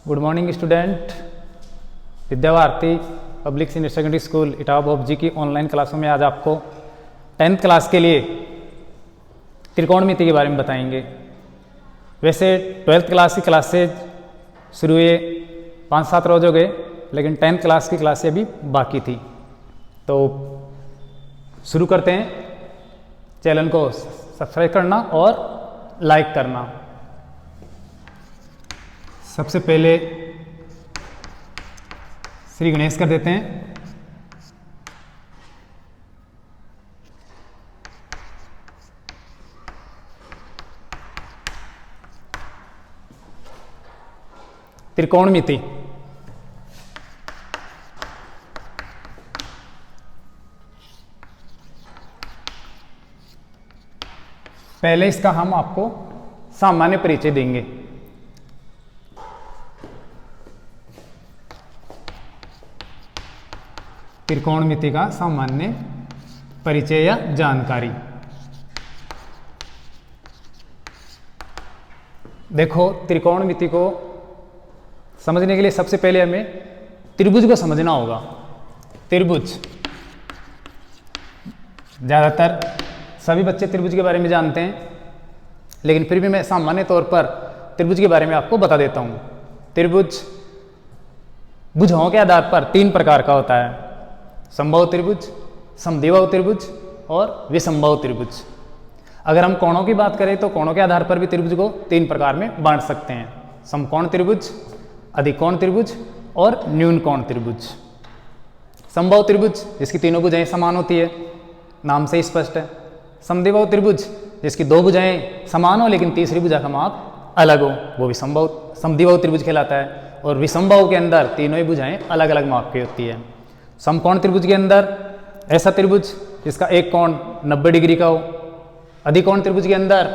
Good morning student. Vidya Bharati public senior secondary school Etawah भोपजी की online क्लासों में आज आपको 10th क्लास के लिए त्रिकोणमिति के बारे में बताएंगे। वैसे 12th क्लास की क्लासेज शुरू हुए 5-7 रोज हो गए, लेकिन 10th क्लास की क्लासें अभी बाकी थी। तो शुरू करते हैं। चैनल को सब्सक्राइब करना और लाइक करना। सबसे पहले श्री गणेश कर देते हैं। त्रिकोणमिति पहले इसका हम आपको सामान्य परिचय देंगे। त्रिकोणमिति का सामान्य परिचय या जानकारी। देखो, त्रिकोणमिति को समझने के लिए सबसे पहले हमें त्रिभुज को समझना होगा। त्रिभुज ज़्यादातर सभी बच्चे त्रिभुज के बारे में जानते हैं, लेकिन फिर भी मैं सामान्य तौर पर त्रिभुज के बारे में आपको बता देता हूँ। त्रिभुज भुजाओं के आधार पर 3 प्रकार का होता है: समबाहु त्रिभुज, समद्विबाहु त्रिभुज और विषमबाहु त्रिभुज। अगर हम कोणों की बात करें तो कोणों के आधार पर भी त्रिभुज को 3 प्रकार में बांट सकते हैं: समकोण त्रिभुज, अधिकोण त्रिभुज और न्यून कोण त्रिभुज। समबाहु त्रिभुज जिसकी तीनों भुजाएं समान होती है, नाम से ही स्पष्ट है। समद्विबाहु त्रिभुज जिसकी 2 भुजाएं समान हो लेकिन तीसरी भुजा का माप अलग हो, वो भी समद्विबाहु त्रिभुज कहलाता है। और विषमबाहु के अंदर तीनों ही भुजाएं अलग अलग माप की होती है। समकोण त्रिभुज के अंदर ऐसा त्रिभुज जिसका एक कोण 90 डिग्री का हो। अधिकोण त्रिभुज के अंदर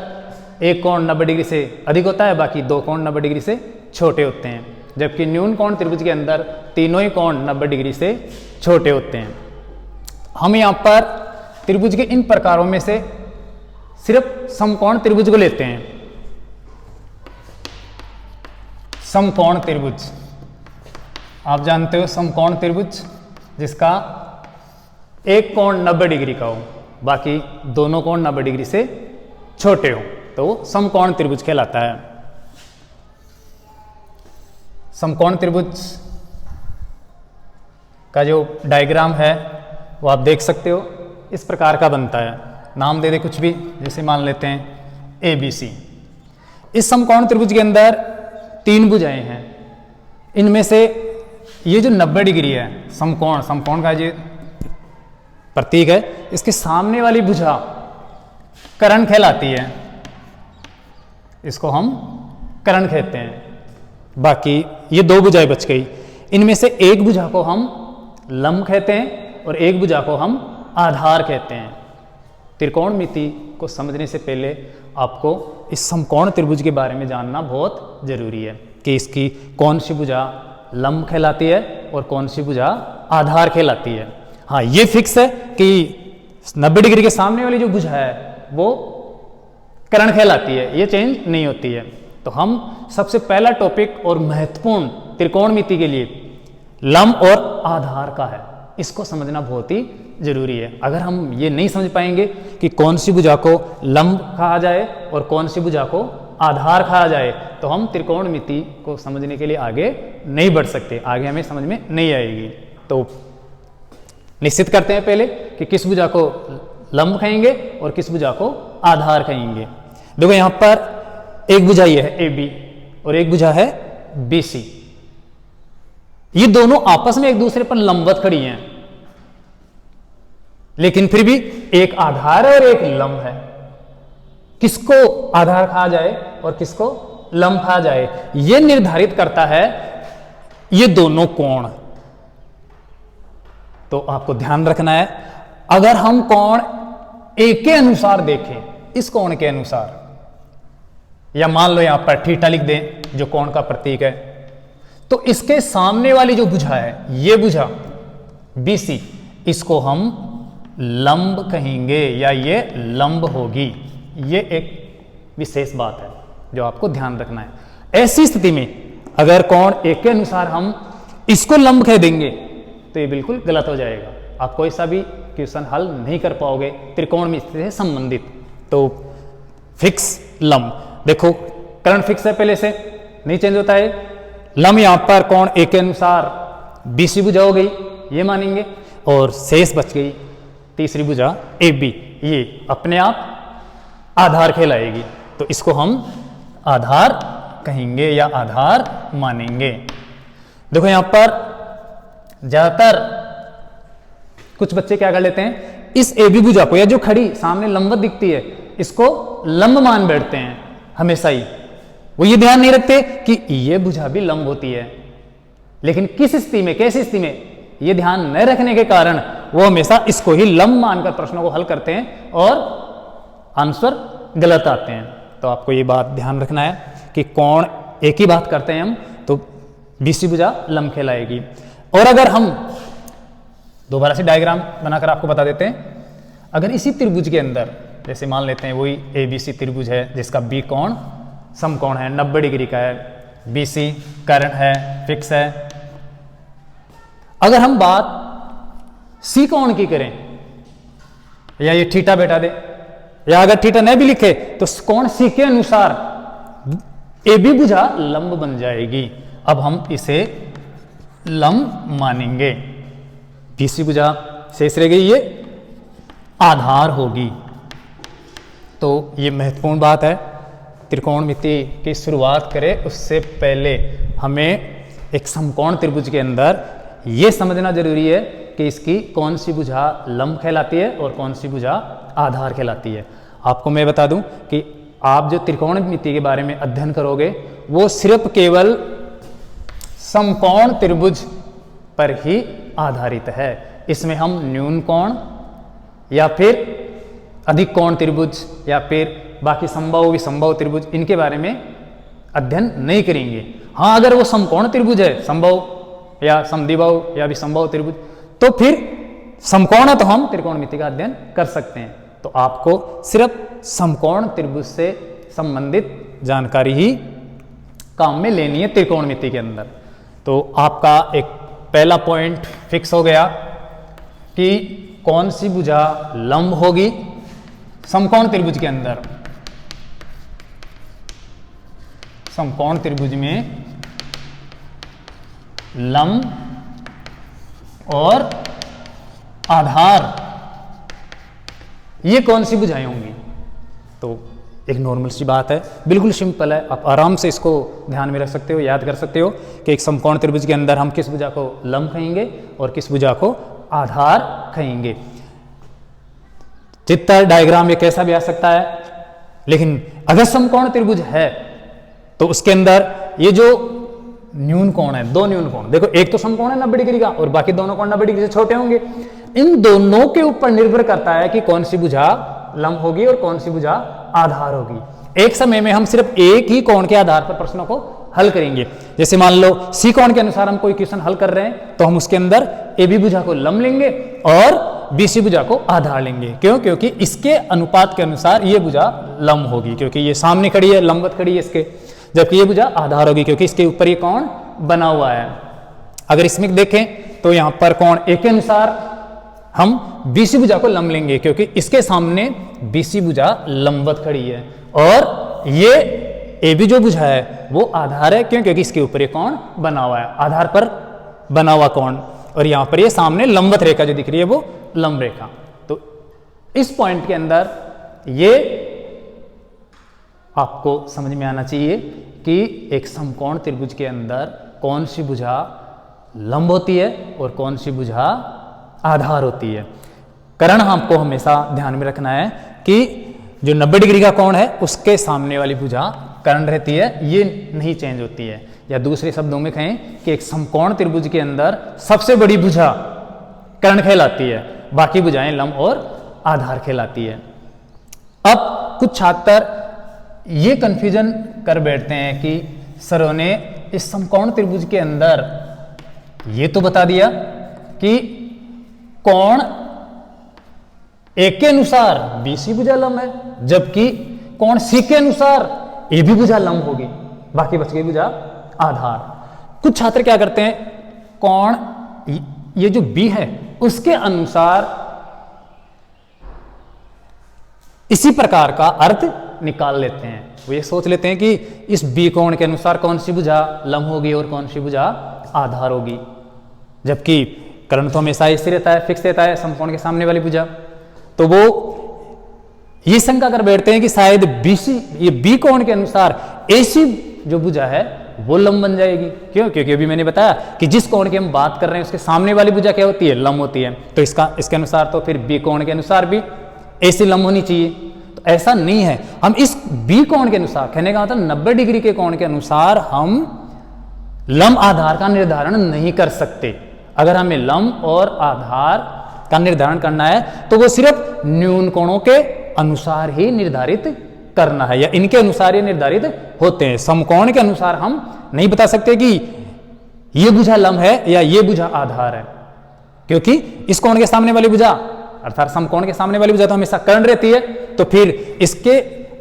एक कोण 90 डिग्री से अधिक होता है, बाकी 2 कोण 90 डिग्री से छोटे होते हैं। जबकि न्यून कोण त्रिभुज के अंदर तीनों ही कोण 90 डिग्री से छोटे होते हैं। हम यहाँ पर त्रिभुज के इन प्रकारों में से सिर्फ समकोण त्रिभुज को लेते हैं। समकोण त्रिभुज आप जानते हो, समकोण त्रिभुज जिसका एक कोण 90 डिग्री का हो, बाकी दोनों कोण 90 डिग्री से छोटे हो, तो वो समकोण त्रिभुज कहलाता है। समकोण त्रिभुज का जो डायग्राम है वो आप देख सकते हो, इस प्रकार का बनता है। नाम दे दे कुछ भी, जैसे मान लेते हैं ABC। इस समकोण त्रिभुज के अंदर 3 भुजाएं हैं। इनमें से ये जो 90 डिग्री है, समकोण का ये प्रतीक है, इसके सामने वाली भुजा कर्ण कहलाती है। इसको हम कर्ण कहते हैं। बाकी ये 2 भुजाएं बच गई। इनमें से एक भुजा को हम लंब कहते हैं और एक भुजा को हम आधार कहते हैं। त्रिकोणमिति को समझने से पहले आपको इस समकोण त्रिभुज के बारे में जानना बहुत जरूरी है कि इसकी कौन सी भुजा लंब कहलाती है और कौन सी भुजा आधार कहलाती है। हाँ, ये फिक्स है कि 90 डिग्री के सामने वाली जो भुजा है वो कर्ण कहलाती है, ये चेंज नहीं होती है। तो हम सबसे पहला टॉपिक और महत्वपूर्ण त्रिकोणमिति के लिए लंब और आधार का है, इसको समझना बहुत ही जरूरी है। अगर हम ये नहीं समझ पाएंगे कि कौन सी भुजा को लंब कहा जाए और कौन सी भुजा को आधार कहा जाए, तो हम त्रिकोणमिति को समझने के लिए आगे नहीं बढ़ सकते, आगे हमें समझ में नहीं आएगी। तो निश्चित करते हैं पहले कि किस भुजा को लंब कहेंगे और किस भुजा को आधार कहेंगे। देखो, यहां पर एक भुजा ये है AB और एक भुजा है BC। ये दोनों आपस में एक दूसरे पर लंबवत खड़ी हैं, लेकिन फिर भी एक आधार और एक लंब है। किसको आधार कहा जाए और किसको लंब कहा जाए, यह निर्धारित करता है ये दोनों कोण। तो आपको ध्यान रखना है, अगर हम कोण A के अनुसार देखें, इस कोण के अनुसार, या मान लो यहां पर थीटा लिख दें जो कोण का प्रतीक है, तो इसके सामने वाली जो भुजा है, ये भुजा BC, इसको हम लंब कहेंगे या ये लंब होगी। ये एक विशेष बात है जो आपको ध्यान रखना है। ऐसी स्थिति में अगर कोण ए के अनुसार हम इसको लंब कह देंगे तो ये बिल्कुल गलत हो जाएगा, आप कोई सा भी क्वेश्चन हल नहीं कर पाओगे त्रिकोणमिति से संबंधित। तो फिक्स लंब, देखो करण फिक्स है, पहले से नहीं चेंज होता है। लंब यहां पर कोण ए के अनुसार बीसी भुजा हो गई, ये मानेंगे, और शेष बच गई तीसरी भुजा ए बी, ये अपने आप आधार कहलाएगी, तो इसको हम आधार कहेंगे या आधार मानेंगे। देखो यहां पर ज्यादातर कुछ बच्चे क्या कर लेते हैं, इस ए बी भुजा को या जो खड़ी सामने लंबवत दिखती है इसको लंब मान बैठते हैं हमेशा ही, वो ये ध्यान नहीं रखते कि ये भुजा भी लंब होती है। लेकिन किस स्थिति में, कैसी स्थिति में, ये ध्यान न रखने के कारण वो हमेशा इसको ही लंब मानकर प्रश्नों को हल करते हैं और आंसर गलत आते हैं। तो आपको ये बात ध्यान रखना है कि कोण एक ही बात करते हैं हम तो बीसी भुजा लंब कहलाएगी। और अगर हम दोबारा से डायग्राम बनाकर आपको बता देते हैं, अगर इसी त्रिभुज के अंदर जैसे मान लेते हैं वही ए बी सी त्रिभुज है जिसका बी कोण समकोण है, 90 डिग्री का है, बी सी कर्ण है, फिक्स है। अगर हम बात सी कोण की करें या ये थीटा बैठा दे, या अगर थीटा नहीं भी लिखे तो कोण सी के अनुसार ए बी भुजा लंब बन जाएगी। अब हम इसे लंब मानेंगे, बीसी भुजा शेष रह गई, ये आधार होगी। तो ये महत्वपूर्ण बात है, त्रिकोणमिति की शुरुआत करें उससे पहले हमें एक समकोण त्रिभुज के अंदर ये समझना जरूरी है कि इसकी कौन सी भुजा लंब कहलाती है और कौन सी भुजा आधार कहलाती है। आपको मैं बता दूं कि आप जो त्रिकोणमिति के बारे में अध्ययन करोगे वो सिर्फ केवल समकोण त्रिभुज पर ही आधारित है। इसमें हम न्यून कोण या फिर अधिक कोण त्रिभुज या फिर बाकी समबाहु विसमबाहु त्रिभुज इनके बारे में अध्ययन नहीं करेंगे। हाँ, अगर वो समकोण त्रिभुज है, समबाहु या समद्विबाहु या विसमबाहु त्रिभुज, तो फिर समकोण है तो हम त्रिकोणमिति का अध्ययन कर सकते हैं। तो आपको सिर्फ समकोण त्रिभुज से संबंधित जानकारी ही काम में लेनी है त्रिकोणमिति के अंदर। तो आपका एक पहला पॉइंट फिक्स हो गया कि कौन सी भुजा लंब होगी समकोण त्रिभुज के अंदर। समकोण त्रिभुज में लंब और आधार ये कौन सी भुजाएं होंगी। तो एक नॉर्मल सी बात है, बिल्कुल सिंपल है, आप आराम से इसको ध्यान में रख सकते हो, याद कर सकते हो कि एक समकोण त्रिभुज के अंदर हम किस भुजा को लंब कहेंगे और किस भुजा को आधार कहेंगे। चित्र डायग्राम ये कैसा भी आ सकता है, लेकिन अगर समकोण त्रिभुज है तो उसके अंदर ये जो न्यून कोण है, दो न्यून कोण, देखो एक तो समकोण है 90 डिग्री का और बाकी दोनों कोण 90 डिग्री से छोटे होंगे। इन दोनों के ऊपर निर्भर करता है कि कौन सी भुजा लंब होगी और कौन सी भुजा आधार होगी। एक समय में हम सिर्फ एक ही कोण के आधार पर प्रश्नों को हल करेंगे। जैसे मान लो सी कोण के अनुसार हम कोई क्वेश्चन हल कर रहे हैं तो हम उसके अंदर ए बी भुजा को लंब लेंगे और बी सी भुजा को आधार लेंगे। क्यों? क्योंकि इसके अनुपात के अनुसार ये भुजा लंब होगी, क्योंकि ये सामने खड़ी है, लंबवत खड़ी है इसके, जबकि ये भुजा आधार होगी क्योंकि इसके ऊपर ये कोण बना हुआ है। अगर इसमें देखें तो यहां पर कोण ए के अनुसार हम बीसी भुजा को लंब लेंगे क्योंकि इसके सामने बीसी भुजा लंबवत खड़ी है, और ये ए बी जो भुजा है वो आधार है। क्यों? क्योंकि इसके ऊपर ये कोण बना हुआ है, आधार पर बना हुआ कोण, और यहां पर ये सामने लंबवत रेखा जो दिख रही है वो लंब रेखा। तो इस पॉइंट के अंदर ये आपको समझ में आना चाहिए कि एक समकोण त्रिभुज के अंदर कौन सी भुजा लंब होती है और कौन सी भुजा आधार होती है। कर्ण आपको हमेशा ध्यान में रखना है कि जो 90 डिग्री का कोण है उसके सामने वाली भुजा कर्ण रहती है, ये नहीं चेंज होती है। या दूसरे शब्दों में कहें कि एक समकोण त्रिभुज के अंदर सबसे बड़ी भुजा कर्ण कहलाती है, बाकी भुजाएं लंब और आधार कहलाती है। अब कुछ छात्र ये कंफ्यूजन कर बैठते हैं कि सरों ने इस समकोण त्रिभुज के अंदर ये तो बता दिया कि कोण ए के अनुसार बीसी भुजा लंब है, जबकि कोण सी के अनुसार ए बी भुजा लंब होगी, बाकी बच गई भुजा आधार। कुछ छात्र क्या करते हैं, कोण ये जो बी है उसके अनुसार इसी प्रकार का अर्थ निकाल लेते हैं। वो ये सोच लेते हैं कि इस बी कोण के अनुसार कौन सी भुजा लंब होगी और कौन सी भुजा आधार होगी, जबकि कर्ण तो हमेशा ऐसे रहता है, फिक्स रहता है, समकोण के सामने वाली भुजा। तो वो ये शंका कर बैठते हैं कि शायद ये बी कोण के अनुसार ऐसी जो भुजा है वो लंब बन जाएगी। क्यों? क्योंकि अभी मैंने बताया कि जिस कोण की हम बात कर रहे हैं उसके सामने वाली भुजा क्या होती है, लंब होती है। तो इसके अनुसार तो फिर बी कोण के अनुसार भी ऐसी लंब होनी चाहिए। तो ऐसा नहीं है, हम इस बी कोण के अनुसार, कहने का मतलब 90 डिग्री के कोण के अनुसार हम लंब आधार का निर्धारण नहीं कर सकते। अगर हमें लंब और आधार का निर्धारण करना है तो वो सिर्फ न्यून कोणों के अनुसार ही निर्धारित करना है, या इनके अनुसार ही निर्धारित होते हैं। समकोण के अनुसार हम नहीं बता सकते कि ये भुजा लंब है या ये भुजा आधार है, क्योंकि इस कोण के सामने वाली भुजा अर्थात समकोण के सामने वाली भुजा तो हमेशा कर्ण रहती है। तो फिर इसके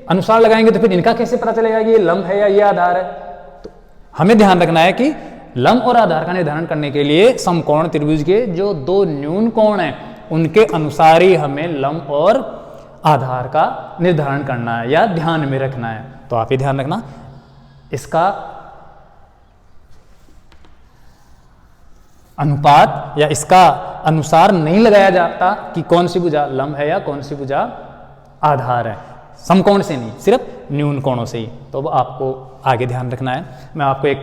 अनुसार लगाएंगे तो फिर इनका कैसे पता चलेगा कि ये लंब है या ये आधार है। तो हमें ध्यान रखना है कि लंब और आधार का निर्धारण करने के लिए समकोण त्रिभुज के जो दो न्यून कोण हैं उनके अनुसार ही हमें लंब और आधार का निर्धारण करना है या ध्यान में रखना है। तो आप ये ध्यान रखना, इसका अनुपात या इसका अनुसार नहीं लगाया जाता कि कौन सी भुजा लंब है या कौन सी भुजा आधार है, समकोण से नहीं, सिर्फ न्यून कोणों से ही। तो वो आपको आगे ध्यान रखना है। मैं आपको एक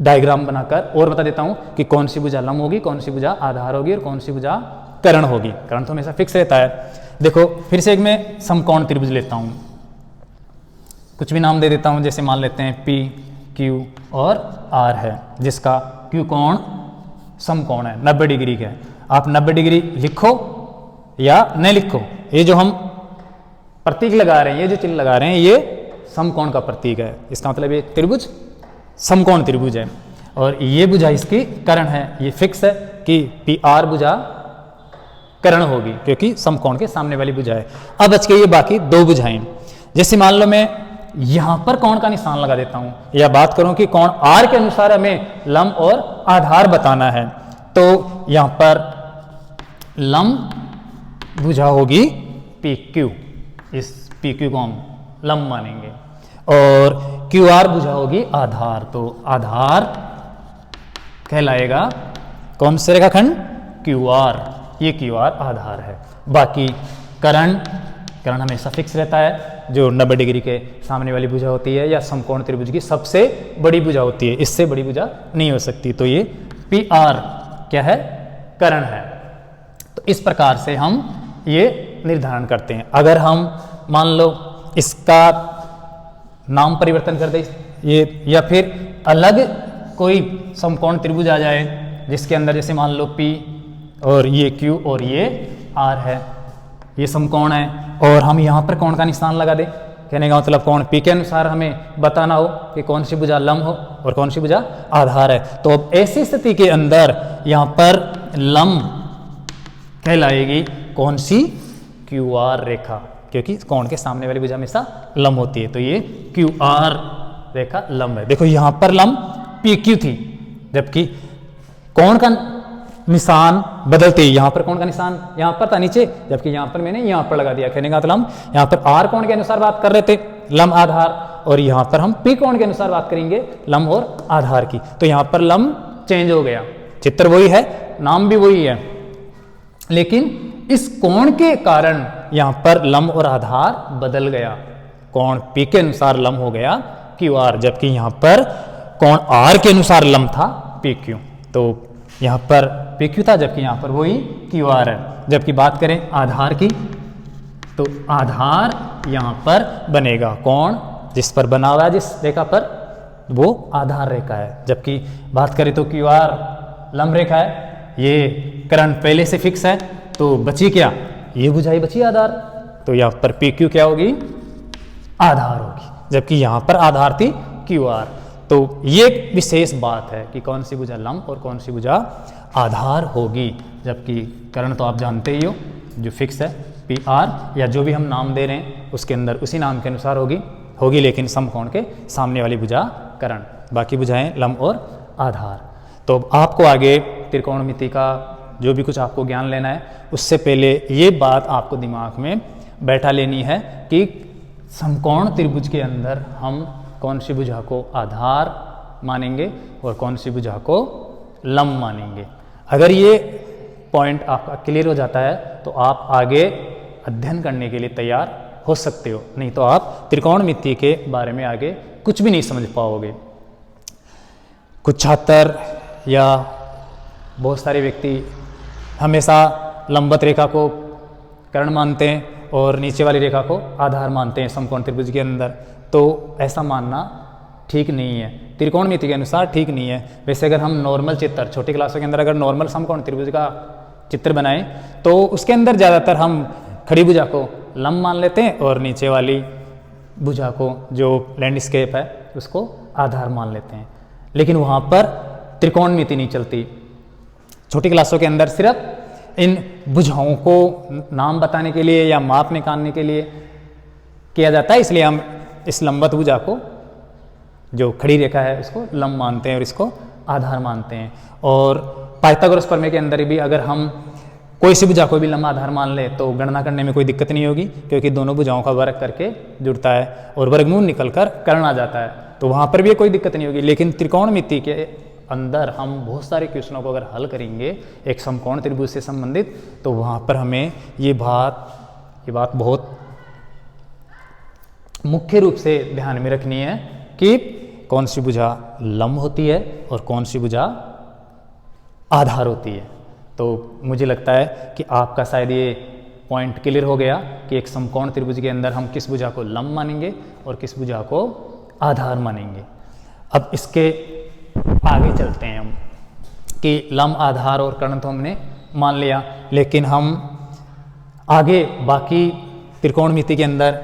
डायग्राम बनाकर और बता देता हूं कि कौन सी भुजा लंब होगी, कौन सी भुजा आधार होगी और कौन सी भुजा कर्ण होगी। कर्ण तो हमेशा फिक्स रहता है। देखो फिर से एक मैं समकोण त्रिभुज लेता हूं, कुछ भी नाम दे देता हूं, जैसे मान लेते हैं पी क्यू और आर है, जिसका क्यू कोण समकोण है, 90 डिग्री का है। आप 90 डिग्री लिखो या नहीं लिखो, ये जो हम प्रतीक लगा रहे हैं, ये जो चिन्ह लगा रहे हैं, ये समकोण का प्रतीक है। इसका मतलब ये त्रिभुज समकोण त्रिभुज है और ये भुजा इसकी कर्ण है। ये फिक्स है कि पी आर भुजा कर्ण होगी क्योंकि समकोण के सामने वाली भुजा है। अब बच गई ये बाकी दो भुजाएं। जैसे मान लो मैं यहां पर कोण का निशान लगा देता हूं या बात करूं कि कोण आर के अनुसार हमें लंब और आधार बताना है, तो यहां पर लंब भुजा होगी पी क्यू, इस पी क्यू को हम लंब मानेंगे, और क्यू आर भुजा होगी आधार। तो आधार कहलाएगा कौन से रेखाखंड, क्यू आर, ये क्यू आर आधार है। बाकी कर्ण हमेशा फिक्स रहता है, जो 90 डिग्री के सामने वाली भुजा होती है या समकोण त्रिभुज की सबसे बड़ी भुजा होती है, इससे बड़ी भुजा नहीं हो सकती। तो ये पी आर क्या है, कर्ण है। तो इस प्रकार से हम ये निर्धारण करते हैं। अगर हम मान लो इसका नाम परिवर्तन कर दे ये, या फिर अलग कोई समकोण त्रिभुज आ जाए जिसके अंदर जैसे मान लो P और ये Q और ये R है, ये समकोण है, और हम यहाँ पर कोण का निशान लगा दें, कहने का मतलब कोण P के अनुसार हमें बताना हो कि कौन सी भुजा लंब हो और कौन सी भुजा आधार है। तो अब ऐसी स्थिति के अंदर यहाँ पर लंब कहलाएगी कौन सी, QR रेखा, क्योंकि कोण के सामने वाली भुजा हमेशा लंब होती है। तो ये QR रेखा लंब है। देखो यहाँ पर लंब PQ थी, जबकि कोण का निशान बदलते ही यहाँ पर कोण का निशान यहाँ पर था नीचे, जबकि यहाँ पर मैंने यहाँ पर लगा दिया। कहने का मतलब यहाँ पर R कोण के अनुसार बात कर रहे थे, लंब आधार, और यहाँ पर हम P कोण के अनुसार बात करेंगे, लंब और आधार की। तो यहाँ पर लंब चेंज हो गया, चित्र वही है, नाम भी वही है, लेकिन इस कोण के कारण यहाँ पर लंब और आधार बदल गया। कोण P के अनुसार लंब हो गया QR, जबकि यहाँ पर कोण R के अनुसार लंब था PQ। तो यहाँ पर PQ था, जबकि यहाँ पर वही QR है। जबकि बात करें आधार की, तो आधार यहाँ पर बनेगा कोण जिस पर बना हुआ है, जिस रेखा पर, वो आधार रेखा है। जबकि बात करें तो QR लंब रेखा है, ये कर्ण पहले से फिक्स है, तो बची क्या, ये भुजाई बची आधार। तो यहाँ पर PQ क्या होगी, आधार होगी, जबकि यहाँ पर आधार थी QR। तो ये एक विशेष बात है कि कौन सी भुजा लंब और कौन सी भुजा आधार होगी। जबकि कर्ण तो आप जानते ही हो, जो फिक्स है PR, या जो भी हम नाम दे रहे हैं उसके अंदर उसी नाम के अनुसार होगी, लेकिन समकोण के सामने वाली भुजा कर्ण। बाकी भुजाएं लंब और आधार। तो आपको आगे त्रिकोणमिति का जो भी कुछ आपको ज्ञान लेना है, उससे पहले ये बात आपको दिमाग में बैठा लेनी है कि समकोण त्रिभुज के अंदर हम कौन सी भुजा को आधार मानेंगे और कौन सी भुजा को लंब मानेंगे। अगर ये पॉइंट आपका क्लियर हो जाता है तो आप आगे अध्ययन करने के लिए तैयार हो सकते हो, नहीं तो आप त्रिकोणमिति के बारे में आगे कुछ भी नहीं समझ पाओगे। कुछ छात्र या बहुत सारे व्यक्ति हमेशा लंबवत रेखा को कर्ण मानते हैं और नीचे वाली रेखा को आधार मानते हैं समकोण त्रिभुज के अंदर, तो ऐसा मानना ठीक नहीं है, त्रिकोणमिति के अनुसार ठीक नहीं है। वैसे अगर हम नॉर्मल चित्र छोटी क्लासों के अंदर अगर नॉर्मल समकोण त्रिभुज का चित्र बनाएं तो उसके अंदर ज़्यादातर हम खड़ी भुजा को लंब मान लेते हैं और नीचे वाली भुजा को जो लैंडस्केप है उसको आधार मान लेते हैं, लेकिन वहाँ पर त्रिकोणमिति नहीं चलती। छोटी क्लासों के अंदर सिर्फ इन भुजाओं को नाम बताने के लिए या माप निकालने के लिए किया जाता है, इसलिए हम इस लंबवत भुजा को जो खड़ी रेखा है उसको लंब मानते हैं और इसको आधार मानते हैं। और पाइथागोरस प्रमेय के अंदर भी अगर हम कोई सी भुजा को भी लंब आधार मान ले तो गणना करने में कोई दिक्कत नहीं होगी, क्योंकि दोनों भुजाओं का वर्ग करके जुड़ता है और वर्गमूल निकलकर कर्ण आ जाता है, तो वहाँ पर भी कोई दिक्कत नहीं होगी। लेकिन त्रिकोणमिति के अंदर हम बहुत सारे क्वेश्चनों को अगर हल करेंगे एक समकोण त्रिभुज से संबंधित, तो वहाँ पर हमें ये बात बहुत मुख्य रूप से ध्यान में रखनी है कि कौन सी भुजा लंब होती है और कौन सी भुजा आधार होती है। तो मुझे लगता है कि आपका शायद ये पॉइंट क्लियर हो गया कि एक समकोण त्रिभुज के अंदर हम किस भुजा को लंब मानेंगे और किस भुजा को आधार मानेंगे। अब इसके आगे चलते हैं हम कि लंब आधार और कर्ण तो हमने मान लिया, लेकिन हम आगे बाकी त्रिकोणमिति के अंदर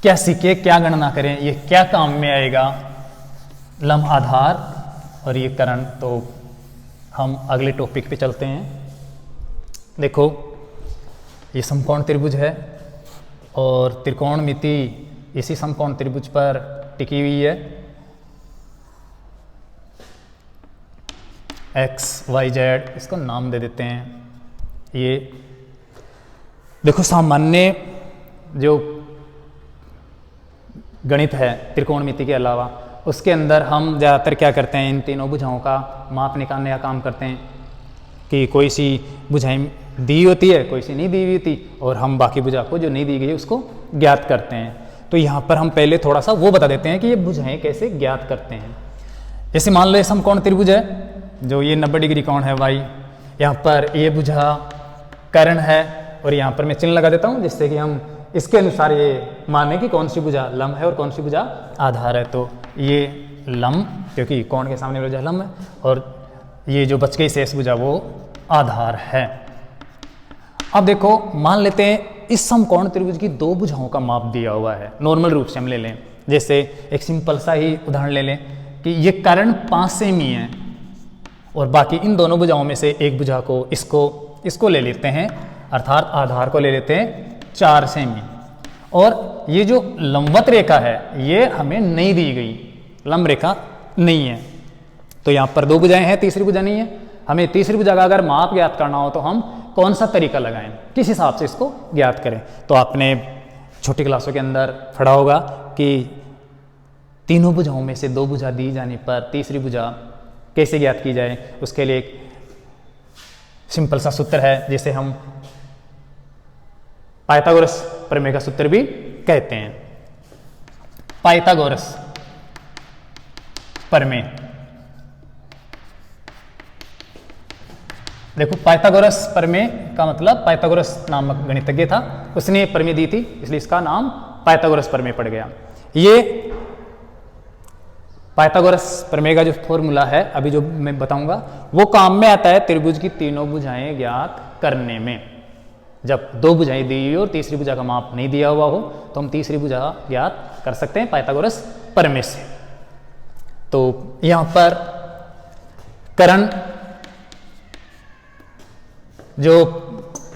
क्या सीखे, क्या गणना करें, ये क्या काम में आएगा लंब आधार और ये कर्ण। तो हम अगले टॉपिक पे चलते हैं। देखो ये समकोण त्रिभुज है और त्रिकोणमिति इसी समकोण त्रिभुज पर टिकी हुई है। एक्स वाई जेड इसको नाम दे देते हैं। ये देखो सामान्य जो गणित है त्रिकोणमिति के अलावा उसके अंदर हम ज़्यादातर क्या करते हैं, इन तीनों भुजाओं का माप निकालने का काम करते हैं कि कोई सी भुजाएं दी होती है कोई सी नहीं दी हुई होती, और हम बाकी भुजा को जो नहीं दी गई उसको ज्ञात करते हैं। तो यहाँ पर हम पहले थोड़ा सा वो बता देते हैं कि ये भुजाएं कैसे ज्ञात करते हैं। जैसे मान लो समकोण त्रिभुज है, जो ये 90 डिग्री कोण है वाई, यहाँ पर ये भुजा कर्ण है और यहाँ पर मैं चिन्ह लगा देता हूँ जिससे कि हम इसके अनुसार ये माने कि कौन सी भुजा लंब है और कौन सी भुजा आधार है। तो ये लंब क्योंकि कोण के सामने भुजा लंब है और ये जो बच गई शेष भुजा वो आधार है। अब देखो मान लेते हैं इस समकोण त्रिभुज की दो भुजाओं का माप दिया हुआ है, नॉर्मल रूप से हम ले लें। जैसे एक सिंपल सा ही उदाहरण ले लें कि ये कर्ण 5 सेमी है और बाकी इन दोनों भुजाओं में से एक भुजा को इसको ले लेते हैं, अर्थात आधार को ले लेते हैं 4 सेमी। और ये जो लंबवत रेखा है ये हमें नहीं दी गई, लंब रेखा नहीं है, तो यहाँ पर 2 भुजाएं हैं, तीसरी भुजा नहीं है। हमें तीसरी भुजा का अगर माप ज्ञात करना हो तो हम कौन सा तरीका लगाएं, किस हिसाब से इसको ज्ञात करें। तो आपने छोटी क्लासों के अंदर पढ़ा होगा कि तीनों भुजाओं में से 2 भुजा दी जाने पर तीसरी भुजा कैसे ज्ञात की जाए, उसके लिए एक सिंपल सा सूत्र है जिसे हम पाइथागोरस प्रमेय का सूत्र भी कहते हैं। पाइथागोरस प्रमेय, देखो पाइथागोरस प्रमेय का मतलब पाइथागोरस नामक गणितज्ञ था, उसने प्रमेय दी थी इसलिए इसका नाम पाइथागोरस प्रमेय पड़ गया। ये पाइथागोरस प्रमेय का जो फॉर्मूला है अभी जो मैं बताऊंगा वो काम में आता है त्रिभुज की तीनों भुजाएं ज्ञात करने में। जब 2 भुजाएं दी हुई और तीसरी भुजा का माप नहीं दिया हुआ हो तो हम तीसरी भुजा ज्ञात कर सकते हैं पाइथागोरस प्रमेय से। तो यहां पर कर्ण जो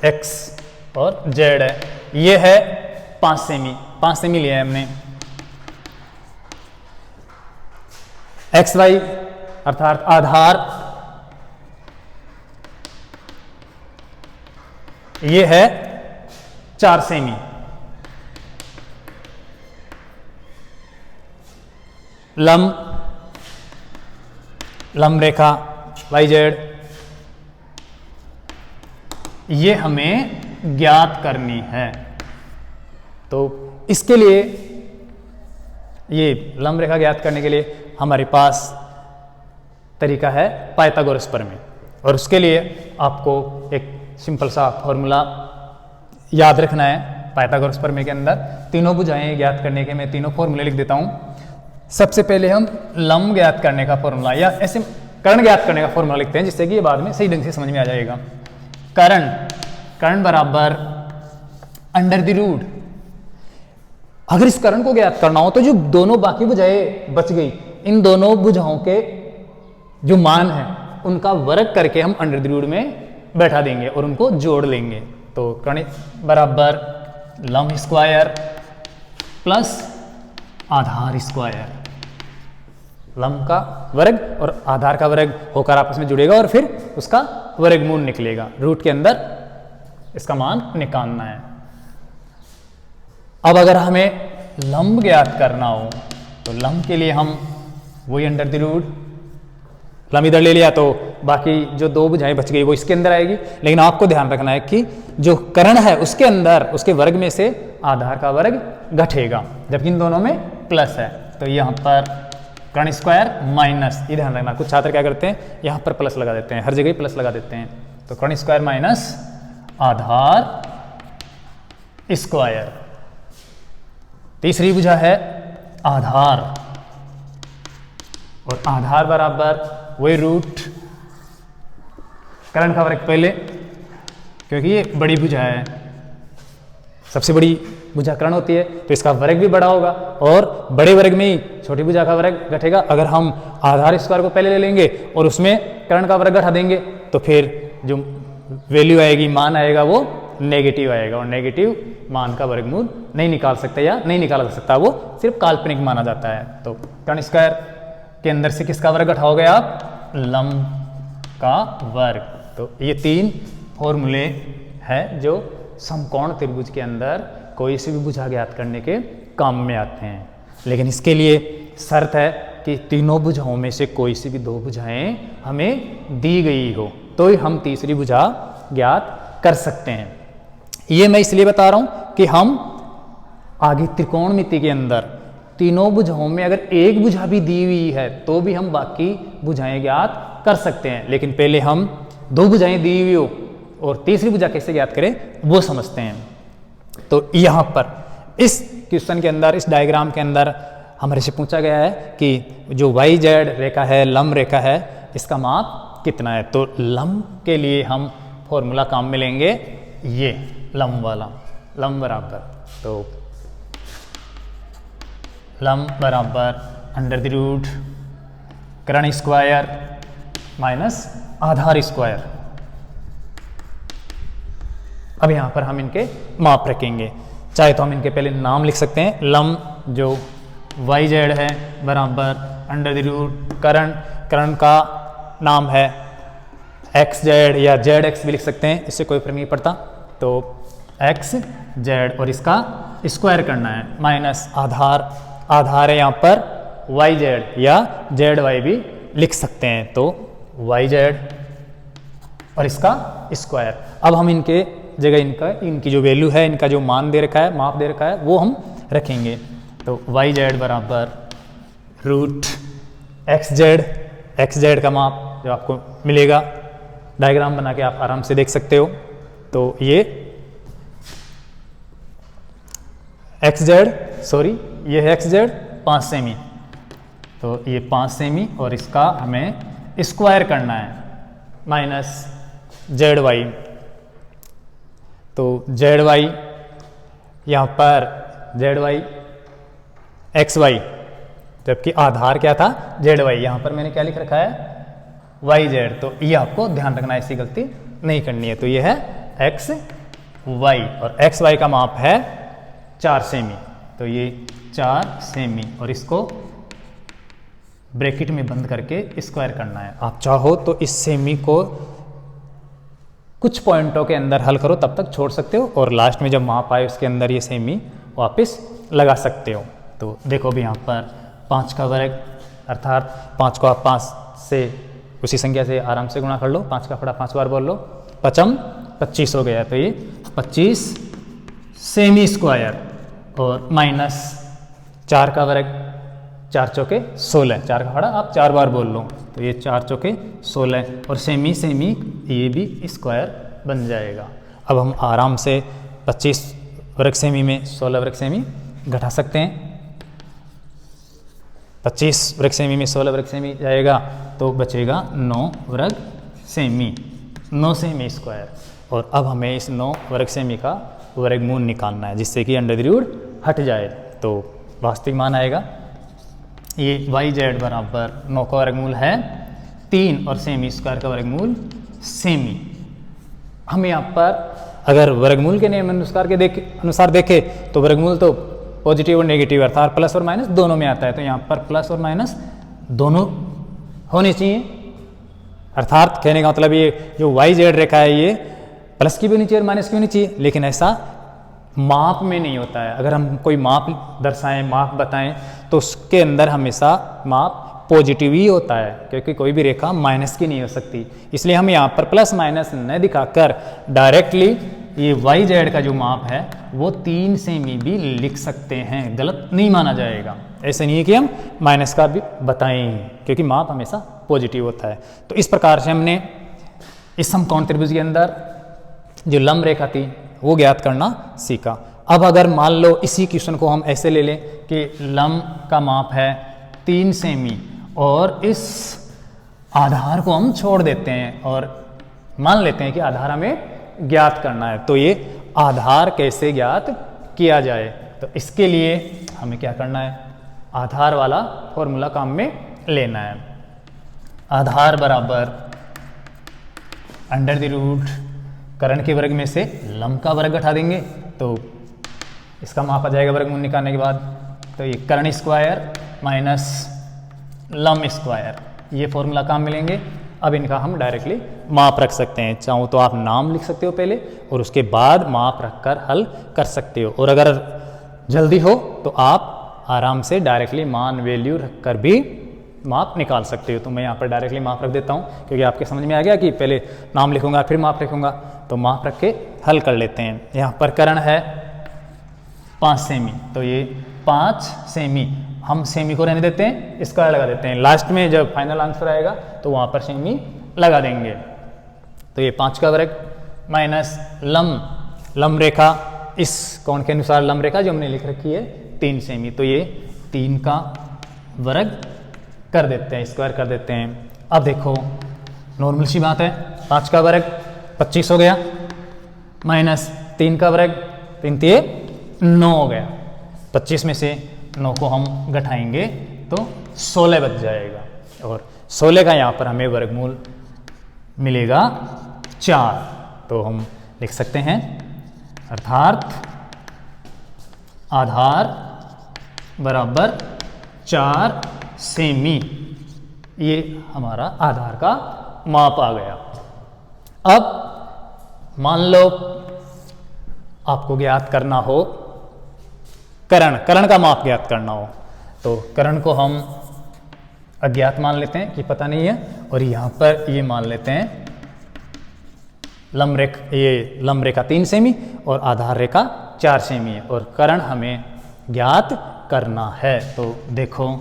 x और z है ये है 5 सेमी, 5 सेमी लिया है हमने। एक्स वाई अर्थात आधार ये है 4 सेमी। लंब रेखा वाई जेड ये हमें ज्ञात करनी है। तो इसके लिए ये लंब रेखा ज्ञात करने के लिए हमारे पास तरीका है पाइथागोरस प्रमेय, और उसके लिए आपको एक सिंपल सा फॉर्मूला याद रखना है। पाइथागोरस प्रमेय के अंदर तीनों भुजाएं ज्ञात करने के मैं तीनों फॉर्मूले लिख देता हूं। सबसे पहले हम लंब ज्ञात करने का फॉर्मूला या ऐसे कर्ण ज्ञात करने का फॉर्मूला लिखते हैं, जिससे कि ये बाद में सही ढंग से समझ में आ जाएगा। कर्ण बराबर अंडर द रूट। अगर इस कर्ण को ज्ञात करना हो तो जो दोनों बाकी भुजाएं बच गई, इन दोनों भुजाओं के जो मान है उनका वर्ग करके हम अंडर द रूट में बैठा देंगे और उनको जोड़ लेंगे। तो कर्ण बराबर लंब स्क्वायर प्लस आधार स्क्वायर। लंब का वर्ग और आधार का वर्ग होकर आपस में जुड़ेगा और फिर उसका वर्गमूल निकलेगा। रूट के अंदर इसका मान निकालना है। अब अगर हमें लंब ज्ञात करना हो तो लंब के लिए हम वही अंडर द रूट, लंब इधर ले लिया तो बाकी जो दो भुजाएं बच गई वो इसके अंदर आएगी। लेकिन आपको ध्यान रखना है कि जो कर्ण है उसके अंदर उसके वर्ग में से आधार का वर्ग घटेगा, जबकि इन दोनों में प्लस है। तो यहाँ पर कर्ण स्क्वायर माइनस, ये ध्यान रखना। कुछ छात्र क्या करते हैं, यहाँ पर प्लस लगा देते हैं, हर जगह प्लस लगा देते हैं। तो कर्ण स्क्वायर माइनस आधार स्क्वायर। तीसरी भुजा है आधार, और आधार बराबर वही रूट कर्ण का वर्ग पहले, क्योंकि ये बड़ी भुजा है, सबसे बड़ी भुजा कर्ण होती है तो इसका वर्ग भी बड़ा होगा, और बड़े वर्ग में ही छोटी भुजा का वर्ग घटेगा। अगर हम आधार स्क्वायर को पहले ले लेंगे और उसमें कर्ण का वर्ग घटा देंगे तो फिर जो वैल्यू आएगी, मान आएगा, वो नेगेटिव आएगा, और नेगेटिव मान का वर्गमूल नहीं निकाल सकते या नहीं निकाला जा सकता, वो सिर्फ काल्पनिक माना जाता है। तो कर्ण स्क्वायर के अंदर से किसका वर्ग घटाओगे आप, लंब का वर्ग। तो ये तीन फॉर्मूले हैं जो समकोण त्रिभुज के अंदर कोई सी भी भुजा ज्ञात करने के काम में आते हैं। लेकिन इसके लिए शर्त है कि तीनों भुजाओं में से कोई सी भी दो भुजाएं हमें दी गई हो, तो ही हम तीसरी भुजा ज्ञात कर सकते हैं। ये मैं इसलिए बता रहा हूं कि हम आगे त्रिकोणमिति के अंदर तीनों भुजाओं में अगर एक भुजा भी दी हुई है तो भी हम बाकी भुजाएं ज्ञात कर सकते हैं। लेकिन पहले हम दो भुजाएं दी हुई हो और तीसरी भुजा कैसे ज्ञात करें वो समझते हैं। तो यहाँ पर इस क्वेश्चन के अंदर, इस डायग्राम के अंदर हमारे से पूछा गया है कि जो वाई जेड रेखा है, लंब रेखा है, इसका माप कितना है। तो लंब के लिए हम फॉर्मूला काम में लेंगे ये लंब वाला, लंब बराबर, तो लंब बराबर अंडर द रूट कर्ण स्क्वायर माइनस आधार स्क्वायर। अब यहाँ पर हम इनके माप रखेंगे, चाहे तो हम इनके पहले नाम लिख सकते हैं। लंब जो वाई जेड है बराबर अंडर द रूट कर्ण का नाम है एक्स जेड या जेड एक्स भी लिख सकते हैं, इससे कोई फर्क नहीं पड़ता। तो एक्स जेड और इसका स्क्वायर करना है, माइनस आधार है यहाँ पर वाई जेड या जेड वाई भी लिख सकते हैं। तो वाई जेड और इसका स्क्वायर। अब हम इनके जगह इनकी जो वैल्यू है, इनका जो मान दे रखा है, माप दे रखा है, वो हम रखेंगे। तो वाई जेड बराबर रूट एक्स जेड का माप जो आपको मिलेगा, डायग्राम बना के आप आराम से देख सकते हो। तो ये ये है एक्स जेड 5 सेमी, तो ये 5 सेमी और इसका हमें स्क्वायर करना है माइनस जेड वाई। तो जेड वाई यहाँ पर जेड वाई एक्स वाई, जबकि आधार क्या था जेड वाई, यहाँ पर मैंने क्या लिख रखा है वाई जेड। तो ये आपको ध्यान रखना है, ऐसी गलती नहीं करनी है। तो ये है एक्स वाई और एक्स वाई का माप है 4 सेमी। तो ये 4 सेमी और इसको ब्रैकेट में बंद करके स्क्वायर करना है। आप चाहो तो इस सेमी को कुछ पॉइंटों के अंदर हल करो, तब तक छोड़ सकते हो, और लास्ट में जब माप आए उसके अंदर ये सेमी वापस लगा सकते हो। तो देखो भी यहाँ पर 5 का वर्ग, अर्थात 5 को आप 5 से उसी संख्या से आराम से गुणा कर लो, 5 का फटा 5 बार बोल लो, 5 25 हो गया। तो ये 25 सेमी स्क्वायर, और माइनस 4 का वर्ग, 4 चौके 16, 4 का फटा आप 4 बार बोल लो, तो ये 4 चौके 16, और सेमी सेमी ये भी स्क्वायर बन जाएगा। अब हम आराम से 25 वर्ग सेमी में 16 वर्ग सेमी घटा सकते हैं। 25 वर्ग सेमी में 16 वर्ग सेमी जाएगा तो बचेगा 9 वर्ग सेमी, 9 सेमी स्क्वायर। और अब हमें इस 9 वर्ग सेमी का वर्गमूल निकालना है, जिससे कि अंडर द रूट हट जाए। तो वास्तविक मान आएगा ये YZ बराबर 9 का वर्गमूल है 3 और सेमी स्क्वायर का वर्गमूल सेमी। हम यहाँ पर अगर वर्गमूल के नियम अनुसार देखें तो वर्गमूल तो पॉजिटिव और नेगेटिव अर्थात प्लस और माइनस दोनों में आता है, तो यहाँ पर प्लस और माइनस दोनों होने चाहिए। अर्थात कहने का मतलब ये जो YZ रेखा है ये प्लस की भी होनी चाहिए और माइनस की होनी चाहिए, लेकिन ऐसा माप में नहीं होता है। अगर हम कोई माप दर्शाएं, माप बताएं, तो उसके अंदर हमेशा माप पॉजिटिव ही होता है, क्योंकि कोई भी रेखा माइनस की नहीं हो सकती। इसलिए हम यहाँ पर प्लस माइनस न दिखाकर डायरेक्टली ये YZ का जो माप है वो 3 सेमी भी लिख सकते हैं, गलत नहीं माना जाएगा। ऐसे नहीं है कि हम माइनस का भी बताएं, क्योंकि माप हमेशा पॉजिटिव होता है। तो इस प्रकार से हमने इस समकोण त्रिभुज के अंदर जो लंब रेखा थी वो ज्ञात करना सीखा। अब अगर मान लो इसी क्वेश्चन को हम ऐसे ले लें कि लंब का माप है 3 सेमी और इस आधार को हम छोड़ देते हैं और मान लेते हैं कि आधार हमें ज्ञात करना है, तो ये आधार कैसे ज्ञात किया जाए। तो इसके लिए हमें क्या करना है, आधार वाला फॉर्मूला काम में लेना है। आधार बराबर अंडर द रूट कर्ण के वर्ग में से लंब का वर्ग घटा देंगे, तो इसका माप आ जाएगा वर्गमूल निकालने के बाद। तो ये कर्ण स्क्वायर माइनस लंब स्क्वायर, ये फॉर्मूला काम मिलेंगे। अब इनका हम डायरेक्टली माप रख सकते हैं। चाहो तो आप नाम लिख सकते हो पहले और उसके बाद माप रखकर हल कर सकते हो, और अगर जल्दी हो तो आप आराम से डायरेक्टली मान वैल्यू रखकर भी माप निकाल सकते हो। तो मैं यहाँ पर डायरेक्टली माप रख देता हूँ, क्योंकि आपके समझ में आ गया कि पहले नाम लिखूंगा फिर माप लिखूंगा, तो माप रख के हल कर लेते हैं। यहाँ पर कर्ण है 5 सेमी, तो ये 5 सेमी, हम सेमी को रहने देते हैं, स्क्वायर लगा देते हैं। लास्ट में जब फाइनल आंसर आएगा तो वहाँ पर सेमी लगा देंगे। तो ये 5 का वर्ग माइनस लंब रेखा, इस कोण के अनुसार लंब रेखा जो हमने लिख रखी है 3 सेमी, तो ये 3 का वर्ग कर देते हैं, स्क्वायर कर देते हैं। अब देखो नॉर्मल सी बात है, 5 का वर्ग 25 हो गया, माइनस 3 का वर्ग 3 × 9 हो गया। 25 में से 9 को हम घटाएंगे तो 16 बच जाएगा, और 16 का यहाँ पर हमें वर्गमूल मिलेगा 4। तो हम लिख सकते हैं अर्थात आधार बराबर 4 सेमी, ये हमारा आधार का माप आ गया। अब मान लो आपको ज्ञात करना हो कर्ण का माप ज्ञात करना हो, तो कर्ण को हम अज्ञात मान लेते हैं कि पता नहीं है, और यहाँ पर ये मान लेते हैं लंब रेखा 3 सेमी और आधार रेखा 4 सेमी है, और कर्ण हमें ज्ञात करना है। तो देखो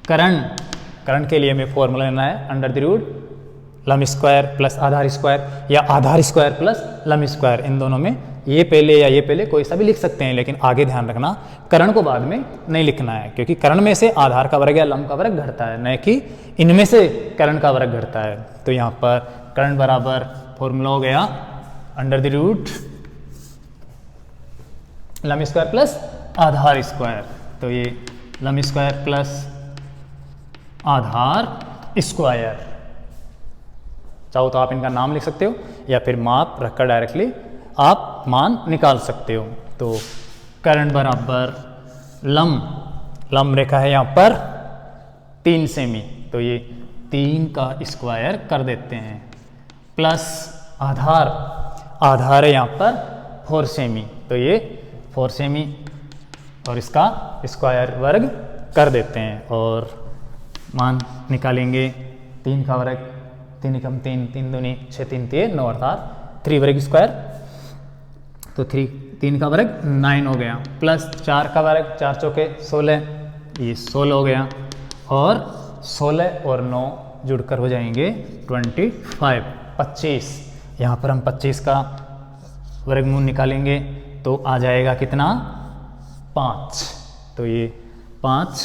कर्ण के लिए हमें फॉर्मूला लेना है अंडर द रूट लंब स्क्वायर प्लस आधार स्क्वायर, या आधार स्क्वायर प्लस लंब स्क्वायर, इन दोनों में ये पहले कोई सा भी लिख सकते हैं, लेकिन आगे ध्यान रखना कर्ण को बाद में नहीं लिखना है, क्योंकि कर्ण में से आधार का वर्ग या लंब का वर्ग घटता है, न कि इनमें से कर्ण का वर्ग घटता है। तो यहाँ पर कर्ण बराबर फॉर्मूला हो गया अंडर द रूट लंब स्क्वायर प्लस आधार स्क्वायर, तो ये लंब स्क्वायर प्लस आधार स्क्वायर। चाहो तो आप इनका नाम लिख सकते हो या फिर माप रखकर डायरेक्टली आप मान निकाल सकते हो। तो कर्ण बराबर लंब रेखा है यहाँ पर 3 सेमी, तो ये 3 का स्क्वायर कर देते हैं, प्लस आधार है यहाँ पर 4 सेमी, तो ये 4 सेमी और इसका स्क्वायर वर्ग कर देते हैं और मान निकालेंगे। 3 का वर्ग 3 एकम 3, 3 दूनी 6, 3 3 9 अर्थात 3 वर्ग स्क्वायर, तो 3 का वर्ग 9 हो गया, प्लस 4 का वर्ग 4 चौके 16, ये 16 हो गया और 16 और 9 जुड़कर हो जाएंगे 25। यहाँ पर हम 25 का वर्गमूल निकालेंगे तो आ जाएगा कितना 5, तो ये 5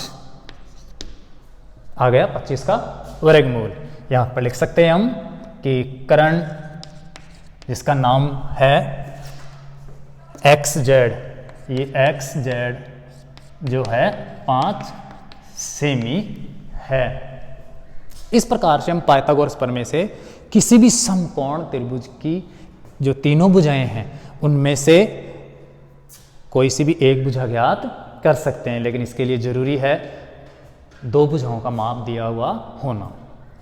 आ गया 25 का वर्गमूल। यहाँ पर लिख सकते हैं हम कि करण जिसका नाम है XZ, ये XZ जो है 5 सेमी है। इस प्रकार से हम पाइथागोरस प्रमेय से किसी भी समकोण त्रिभुज की जो तीनों भुजाएं हैं उनमें से कोई सी भी एक भुजा ज्ञात कर सकते हैं, लेकिन इसके लिए जरूरी है 2 भुजाओं का माप दिया हुआ होना।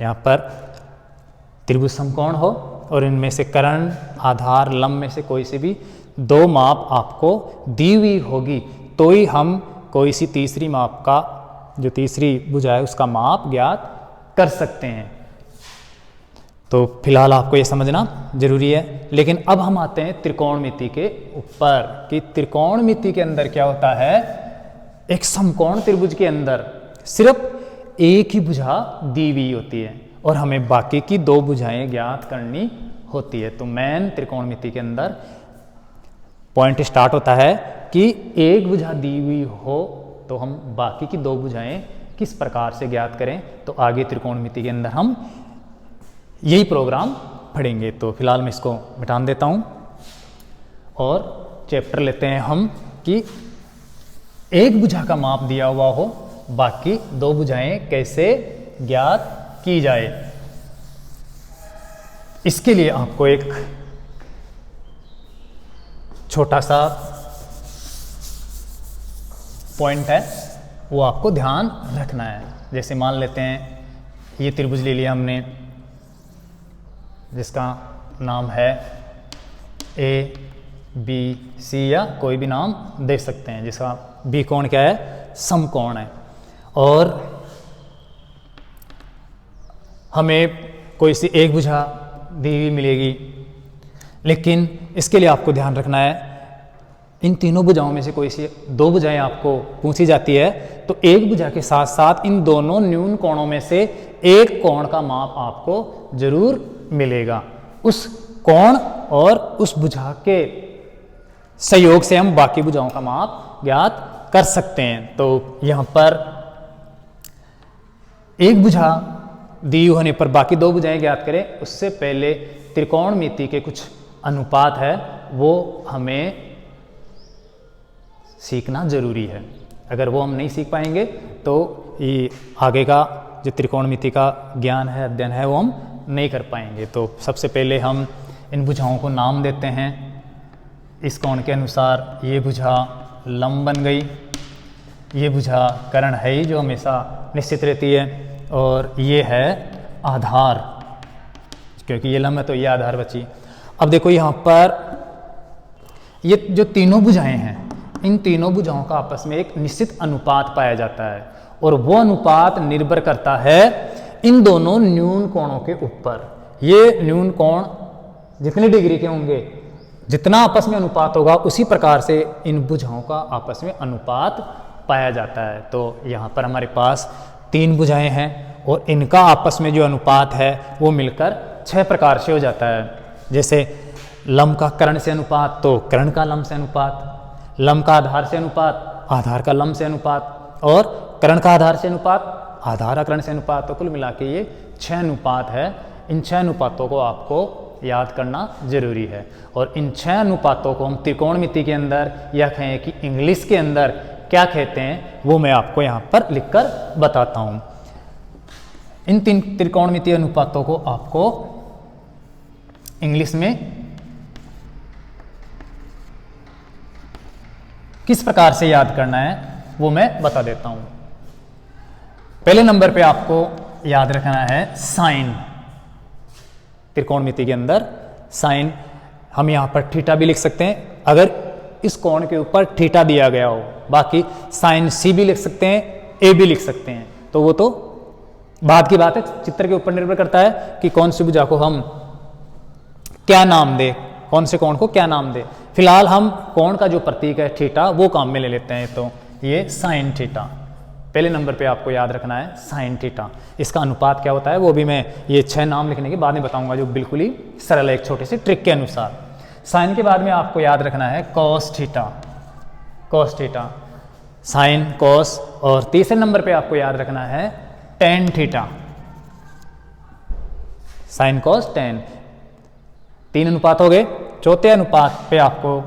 यहाँ पर त्रिभुज समकोण हो और इनमें से कर्ण, आधार, लंब में से कोई सी भी 2 माप आपको दी हुई होगी तो ही हम कोई सी तीसरी माप का जो तीसरी भुजा है उसका माप ज्ञात कर सकते हैं। तो फिलहाल आपको ये समझना जरूरी है। लेकिन अब हम आते हैं त्रिकोणमिति के ऊपर कि त्रिकोणमिति के अंदर क्या होता है। एक समकोण त्रिभुज के अंदर सिर्फ एक ही भुजा दी हुई होती है और हमें बाकी की 2 भुजाएं ज्ञात करनी होती है। तो मेन त्रिकोणमिति के अंदर पॉइंट स्टार्ट होता है कि एक भुजा दी हुई हो तो हम बाकी की 2 भुजाएं किस प्रकार से ज्ञात करें। तो आगे त्रिकोणमिति के अंदर हम यही प्रोग्राम पढ़ेंगे। तो फिलहाल मैं इसको मिटा देता हूं और चैप्टर लेते हैं हम कि एक भुजा का माप दिया हुआ हो, बाकी 2 भुजाएं कैसे ज्ञात की जाए। इसके लिए आपको एक छोटा सा पॉइंट है वो आपको ध्यान रखना है। जैसे मान लेते हैं ये त्रिभुज ले लिया हमने जिसका नाम है ABC या कोई भी नाम दे सकते हैं, जिसका बी कोण क्या है, समकोण है। और हमें कोई सी एक भुजा दी हुई मिलेगी, लेकिन इसके लिए आपको ध्यान रखना है इन तीनों भुजाओं में से कोई सी 2 भुजाएं आपको पूछी जाती है तो एक भुजा के साथ साथ इन दोनों न्यून कोणों में से एक कोण का माप आपको जरूर मिलेगा। उस कोण और उस भुजा के सहयोग से हम बाकी भुजाओं का माप ज्ञात कर सकते हैं। तो यहाँ पर एक भुजा दी होने पर बाकी 2 भुजाएं ज्ञात करें उससे पहले त्रिकोणमिति के कुछ अनुपात है वो हमें सीखना जरूरी है। अगर वो हम नहीं सीख पाएंगे तो ये आगे का जो त्रिकोणमिति का ज्ञान है, अध्ययन है, वो हम नहीं कर पाएंगे। तो सबसे पहले हम इन भुजाओं को नाम देते हैं। इस कोण के अनुसार ये भुजा लंब बन गई, ये भुजा कर्ण है ही जो हमेशा निश्चित रहती है, और ये है आधार, क्योंकि ये लंब है तो ये आधार बची। अब देखो यहाँ पर ये जो तीनों भुजाएं हैं इन तीनों भुजाओं का आपस में एक निश्चित अनुपात पाया जाता है और वो अनुपात निर्भर करता है इन दोनों न्यून कोणों के ऊपर। ये न्यून कोण जितने डिग्री के होंगे, जितना आपस में अनुपात होगा उसी प्रकार से इन भुजाओं का आपस में अनुपात पाया जाता है। तो यहाँ पर हमारे पास 3 भुजाएं हैं और इनका आपस में जो अनुपात है वो मिलकर 6 प्रकार से हो जाता है। जैसे लंब का कर्ण से अनुपात तो कर्ण का लंब से अनुपात, लंब का आधार से अनुपात, आधार का लंब से अनुपात, और कर्ण का आधार से अनुपात, आधार का कर्ण से अनुपात। तो कुल मिला के ये 6 अनुपात है। इन 6 अनुपातों को आपको याद करना जरूरी है और इन 6 अनुपातों को हम त्रिकोणमिति के अंदर या कहें कि इंग्लिश के अंदर क्या कहते हैं वो मैं आपको यहाँ पर लिखकर बताता हूँ। इन 3 त्रिकोणमिति अनुपातों को आपको इंग्लिश में किस प्रकार से याद करना है वो मैं बता देता हूं। पहले नंबर पे आपको याद रखना है साइन। त्रिकोणमिति के अंदर साइन, हम यहां पर थीटा भी लिख सकते हैं अगर इस कोण के ऊपर थीटा दिया गया हो, बाकी साइन सी भी लिख सकते हैं, ए भी लिख सकते हैं, तो वो तो बाद की बात है, चित्र के ऊपर निर्भर करता है कि कौन सी भुजा को हम क्या नाम दे, कौन से कोण को क्या नाम दे। फिलहाल हम कोण का जो प्रतीक है थीटा वो काम में ले लेते हैं, तो ये साइन थीटा। पहले नंबर पे आपको याद रखना है साइन थीटा। इसका अनुपात क्या होता है वो भी मैं ये 6 नाम लिखने के बाद में बताऊंगा, जो बिल्कुल ही सरल है एक छोटी सी ट्रिक के अनुसार। साइन के बाद में आपको याद रखना है cos theta, cos theta, sine cos. और तीसरे नंबर पे आपको याद रखना है tan theta, sine cos ten. 3 अनुपात हो गए। चौथे अनुपात पे आपको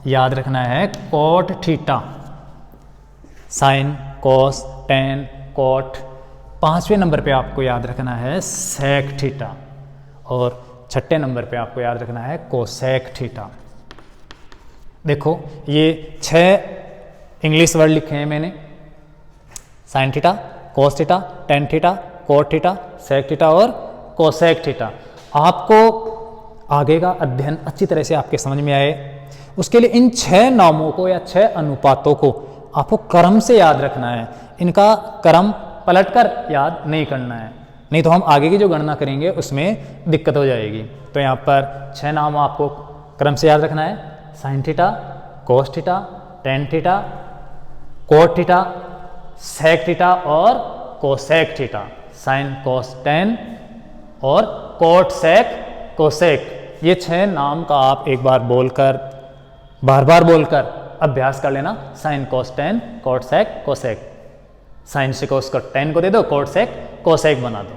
याद रखना है cot theta, sine cos tan cot. 5वें नंबर पे आपको याद रखना है सेक थीटा, और 6ठे नंबर पे आपको याद रखना है कोसेक थीटा। देखो ये 6 इंग्लिश वर्ड लिखे हैं मैंने, sine theta, cos theta, tan theta, cot theta, sec theta और कोसेक थीटा। आपको आगे का अध्ययन अच्छी तरह से आपके समझ में आए, उसके लिए इन 6 नामों को या 6 अनुपातों को आपको क्रम से याद रखना है। इनका क्रम पलटकर याद नहीं करना है, नहीं तो हम आगे की जो गणना करेंगे उसमें दिक्कत हो जाएगी। तो यहाँ पर 6 नाम आपको क्रम से याद रखना है, sine theta, cos theta, tan theta, cot theta, sec theta और cosec theta. Sine cos tan और कोट सेक कोसेक, ये 6 नाम का आप एक बार बोलकर, बार बार बोलकर अभ्यास कर लेना। Sine cos tan cot sec cosec, sine से कोस को टेन को दे दो, कोट सेक कोसेक बना दो।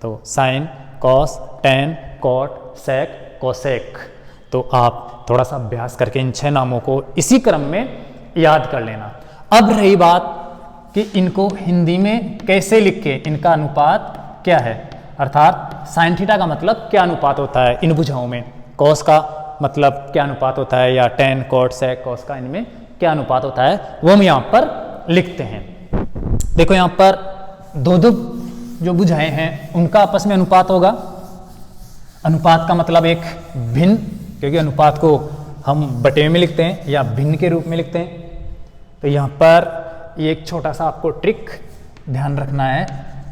तो sine cos tan cot sec cosec. तो आप थोड़ा सा अभ्यास करके इन 6 नामों को इसी क्रम में याद कर लेना। अब रही बात कि इनको हिंदी में कैसे लिखे, इनका अनुपात क्या है, अर्थात साइन थीटा का मतलब क्या अनुपात होता है इन भुजाओं में, कॉस का मतलब क्या अनुपात होता है, या टेन कोट सेक कॉस का इनमें क्या अनुपात होता है, वो हम यहाँ पर लिखते हैं। देखो यहाँ पर दो जो भुजाएं हैं उनका आपस में अनुपात होगा। अनुपात का मतलब एक भिन्न, क्योंकि अनुपात को हम बटे में लिखते हैं या भिन्न के रूप में लिखते हैं। तो यहाँ पर एक छोटा सा आपको ट्रिक ध्यान रखना है,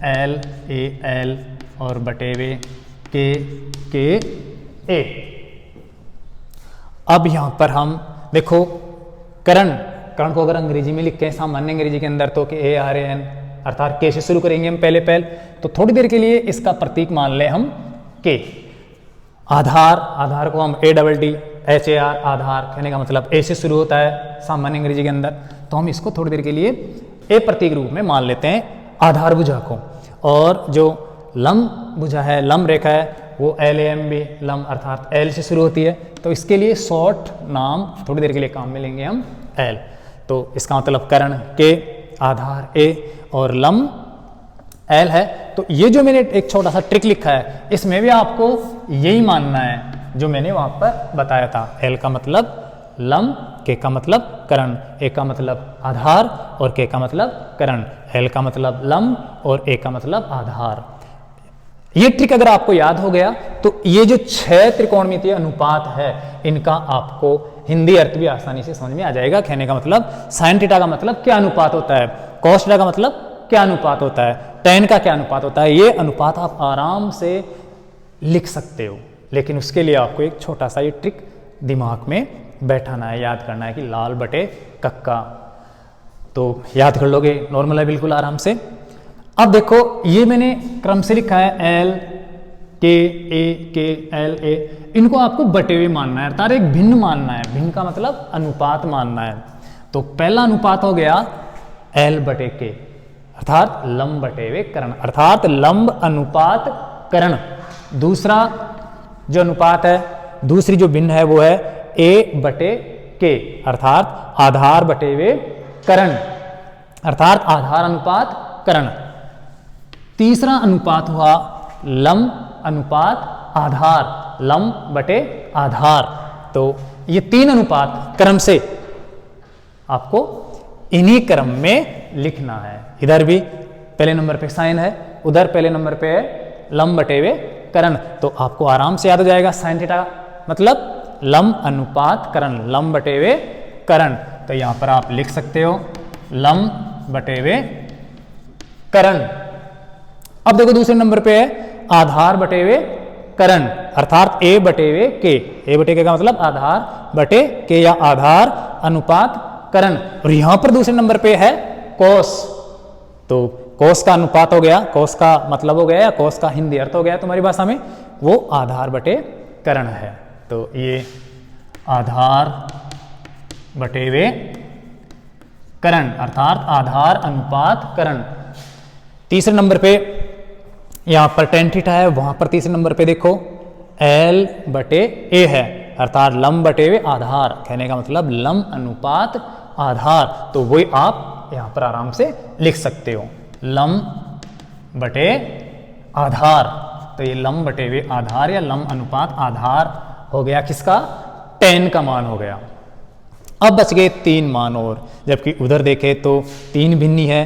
एल ए एल और बटेवे के ए। अब यहां पर हम देखो करण को अगर अंग्रेजी में लिखते हैं सामान्य अंग्रेजी के अंदर तो कि ए आर ए एन, अर्थात के से शुरू करेंगे हम पहले। तो थोड़ी देर के लिए इसका प्रतीक मान ले हम के। आधार को हम A double D H A R, Aadhaar कहने का मतलब ए से शुरू होता है सामान्य अंग्रेजी के अंदर, तो हम इसको थोड़ी देर के लिए ए प्रतीक रूप में मान लेते हैं आधार भुजा को। और जो लंब भुजा है, लंब रेखा है, वो एल एम बी, लंब अर्थात एल से शुरू होती है। तो इसके लिए शॉर्ट नाम थोड़ी देर के लिए काम में लेंगे हम एल। तो इसका मतलब कर्ण के, आधार ए और लंब एल है। तो ये जो मैंने एक छोटा सा ट्रिक लिखा है, इसमें भी आपको यही मानना है जो मैंने वहां पर बताया था। एल का मतलब लंब, के का मतलब कर्ण, ए का मतलब आधार और के का मतलब कर्ण। एल का मतलब लंब और ए का मतलब आधार। ये ट्रिक अगर आपको याद हो गया तो ये जो 6 त्रिकोणमितीय अनुपात है इनका आपको हिंदी अर्थ भी आसानी से समझ में आ जाएगा। कहने का मतलब साइन थीटा का मतलब क्या अनुपात होता है, कॉस थीटा का मतलब क्या अनुपात होता है, टेन का क्या अनुपात होता है। ये अनुपात आप आराम से लिख सकते हो, लेकिन उसके लिए आपको एक छोटा सा ये ट्रिक दिमाग में बैठाना है, याद करना है कि लाल बटे कक्का। तो याद कर लोगे, नॉर्मल है बिल्कुल आराम से। अब देखो ये मैंने क्रम से लिखा है एल के एल ए, इनको आपको बटे हुए मानना है, अर्थात एक भिन्न मानना है। भिन्न का मतलब अनुपात मानना है। तो पहला अनुपात हो गया एल बटे के, अर्थात लंब बटे हुए कर्ण, अर्थात लंब अनुपात कर्ण। दूसरा जो अनुपात है, दूसरी जो भिन्न है वो है ए बटे के, अर्थात आधार बटे हुए कर्ण, अर्थात आधार अनुपात कर्ण। तीसरा अनुपात हुआ लंब अनुपात आधार, लंब बटे आधार। तो ये 3 अनुपात क्रम से आपको इन्हीं क्रम में लिखना है। इधर भी पहले नंबर पे साइन है, उधर पहले नंबर पे है लम बटे हुए करण। तो आपको आराम से याद हो जाएगा साइन थीटा मतलब लम अनुपात करण, लम बटे हुए करण। तो यहां पर आप लिख सकते हो लम बटे हुए करण। अब देखो दूसरे नंबर पे है आधार बटे हुए करण, अर्थात ए बटे हुए के। ए बटे के का मतलब आधार बटे के या आधार अनुपात करण। और यहां पर दूसरे नंबर पे है कोस। तो कोस का अनुपात हो गया, कोस का मतलब हो गया या कोस का हिंदी अर्थ हो गया तुम्हारी भाषा में, वो आधार बटे करण है। तो ये आधार बटे वे करण अर्थात आधार अनुपात करण। तीसरे नंबर पे यहां पर टेन थीटा है, वहां पर तीसरे नंबर पे देखो एल बटे ए है अर्थात लम बटे वे आधार, कहने का मतलब लम अनुपात आधार। तो वही आप यहां पर आराम से लिख सकते हो लम बटे आधार। तो ये लम बटे वे आधार या लम अनुपात आधार हो गया किसका, टेन का मान हो गया। अब बच गए 3 मान और, जबकि उधर देखे तो 3 भिन्नी है,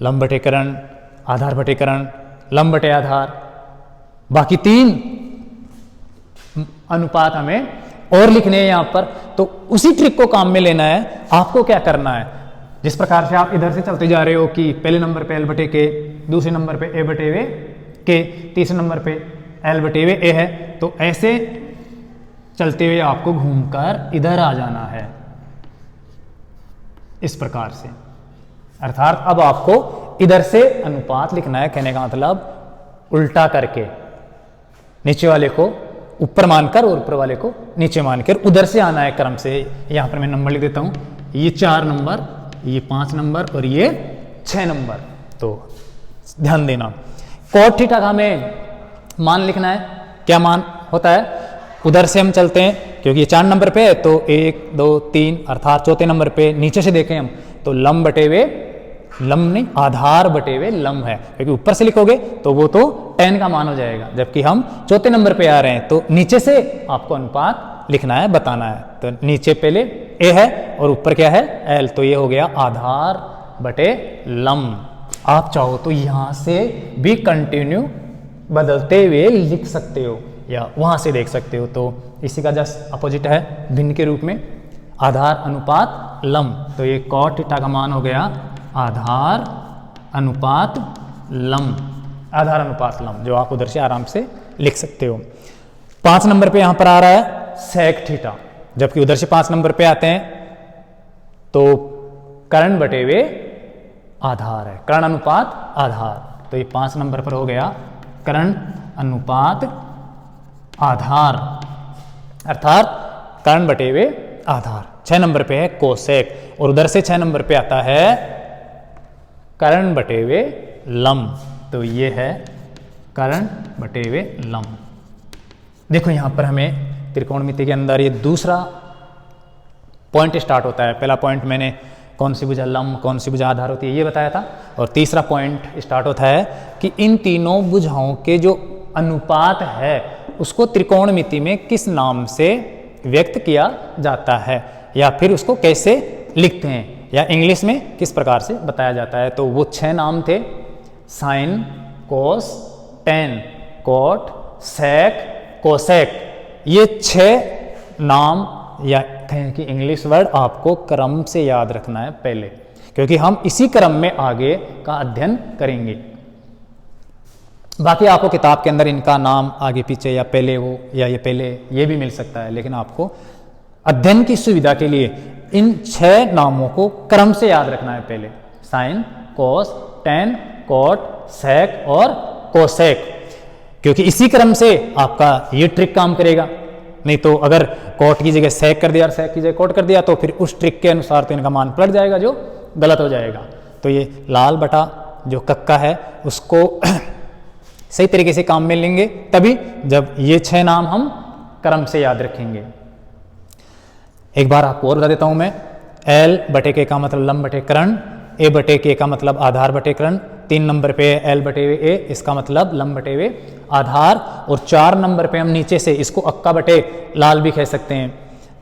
लम बटे करण, आधार बटे करण, लम बटे आधार। बाकी 3 अनुपात हमें और लिखने हैं यहां पर। तो उसी ट्रिक को काम में लेना है। आपको क्या करना है, जिस प्रकार से आप इधर से चलते जा रहे हो कि पहले नंबर पे एल बटे के, दूसरे नंबर पे ए बटे वे के, तीसरे नंबर पे एल बटे वे ए है, तो ऐसे चलते हुए आपको घूमकर इधर आ जाना है इस प्रकार से। अर्थात अब आपको इधर से अनुपात लिखना है, कहने का मतलब उल्टा करके, नीचे वाले को ऊपर मानकर और ऊपर वाले को नीचे मानकर उधर से आना है क्रम से। यहां पर मैं नंबर लिख देता हूं, ये 4 नंबर, ये 5 नंबर और ये 6 नंबर। तो ध्यान देना कॉट थीटा का हमें मान लिखना है। क्या मान होता है, उधर से हम चलते हैं क्योंकि ये 4 नंबर पे है, तो 1 2 3 अर्थात चौथे नंबर पे नीचे से देखें हम तो लम बटे वे लम नहीं आधार बटे वे लम है, क्योंकि ऊपर से लिखोगे तो वो तो 10 का मान हो जाएगा, जबकि हम चौथे नंबर पे आ रहे हैं तो नीचे से आपको अनुपात लिखना है, बताना है। तो नीचे पहले ए है और ऊपर क्या है एल, तो ये हो गया आधार बटे लम। आप चाहो तो यहां से भी कंटिन्यू बदलते हुए लिख सकते हो या वहां से देख सकते हो। तो इसी का जस्ट अपोजिट है भिन्न के रूप में आधार अनुपात लम। तो ये कॉट थीटा का मान हो गया आधार अनुपात लम, आधार अनुपात लम, जो आप उधर से आराम से लिख सकते हो। 5 नंबर पे यहां पर आ रहा है सेक थीटा, जबकि उधर से 5 नंबर पे आते हैं तो कर्ण बटे हुए आधार है, कर्ण अनुपात आधार। तो ये 5 नंबर पर हो गया कर्ण अनुपात आधार अर्थात कर्ण बटे हुए आधार। 6 नंबर पे है कोसेक और उधर से 6 नंबर पे आता है कर्ण बटे हुए लम। तो ये है कर्ण बटे हुए लम। देखो यहां पर हमें त्रिकोणमिति के अंदर ये दूसरा पॉइंट स्टार्ट होता है। पहला पॉइंट मैंने कौन सी भुजा लम कौन सी भुजा आधार होती है ये बताया था, और तीसरा पॉइंट स्टार्ट होता है कि इन तीनों भुजाओं के जो अनुपात है उसको त्रिकोणमिति में किस नाम से व्यक्त किया जाता है या फिर उसको कैसे लिखते हैं या इंग्लिश में किस प्रकार से बताया जाता है। तो वो 6 नाम थे, sign, cos, tan, cot, sec, cosec. ये 6 नाम या कहें कि इंग्लिश वर्ड आपको क्रम से याद रखना है पहले, क्योंकि हम इसी क्रम में आगे का अध्ययन करेंगे। बाकी आपको किताब के अंदर इनका नाम आगे पीछे या पहले वो या ये पहले ये भी मिल सकता है, लेकिन आपको अध्ययन की सुविधा के लिए इन 6 नामों को क्रम से याद रखना है पहले, साइन, कोस, टेन, कोट, सेक और कोसेक, क्योंकि इसी क्रम से आपका ये ट्रिक काम करेगा। नहीं तो अगर कोट की जगह सेक कर दिया और सेक की जगह कोट कर दिया तो फिर उस ट्रिक के अनुसार तो इनका मान पलट जाएगा जो गलत हो जाएगा। तो ये लाल बटा जो कक्का है उसको सही तरीके से काम में लेंगे तभी जब ये 6 नाम हम क्रम से याद रखेंगे। एक बार आपको और बता देता हूं मैं, एल बटे के का मतलब लम बटे कर्ण, ए बटे के का मतलब आधार बटे कर्ण, 3 नंबर पे एल बटे ए इसका मतलब लम बटे वे आधार, और 4 नंबर पे हम नीचे से इसको अक्का बटे लाल भी कह सकते हैं।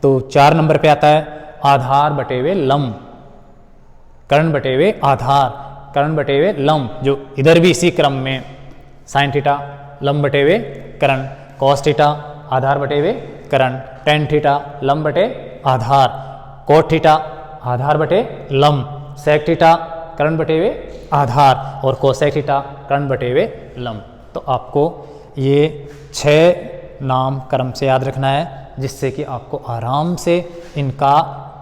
तो 4 नंबर पे आता है आधार बटे वे लम, कर्ण बटे वे आधार। करण बटे हुए लंब, जो इधर भी इसी क्रम में साइन थीटा लंब बटे हुए करण, कॉस थीटा आधार बटे हुए करण, टेन थीटा लंब बटे आधार, कोट थीटा आधार बटे लंब, सेक थीटा करण बटे हुए आधार और कोसेक थीटा करण बटे हुए लंब। तो आपको ये 6 नाम क्रम से याद रखना है, जिससे कि आपको आराम से इनका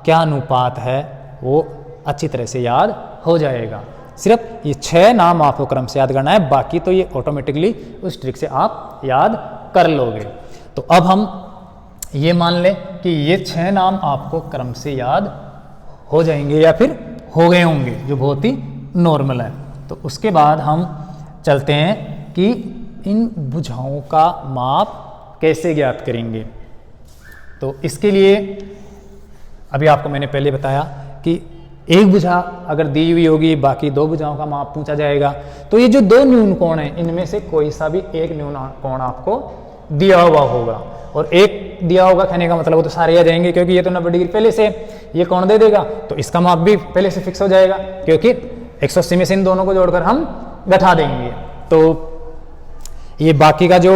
क्या अनुपात है वो अच्छी तरह से याद हो जाएगा। सिर्फ ये 6 नाम आपको क्रम से याद करना है, बाकी तो ये ऑटोमेटिकली उस ट्रिक से आप याद कर लोगे। तो अब हम ये मान लें कि ये 6 नाम आपको क्रम से याद हो जाएंगे या फिर हो गए होंगे, जो बहुत ही नॉर्मल है। तो उसके बाद हम चलते हैं कि इन भुजाओं का माप कैसे ज्ञात करेंगे। तो इसके लिए अभी आपको मैंने पहले बताया कि एक भुजा अगर दी हुई होगी, बाकी 2 भुजाओं का माप पूछा जाएगा, तो ये जो 2 न्यून कोण हैं इनमें से कोई सा भी एक न्यून कोण आपको दिया हुआ होगा। और एक दिया होगा कहने का मतलब वो तो सारे आ जाएंगे, क्योंकि ये तो 90 डिग्री पहले से ये कोण दे देगा, तो इसका माप भी पहले से फिक्स हो जाएगा, क्योंकि 180 में से इन दोनों को जोड़कर हम बैठा देंगे। तो ये बाकी का जो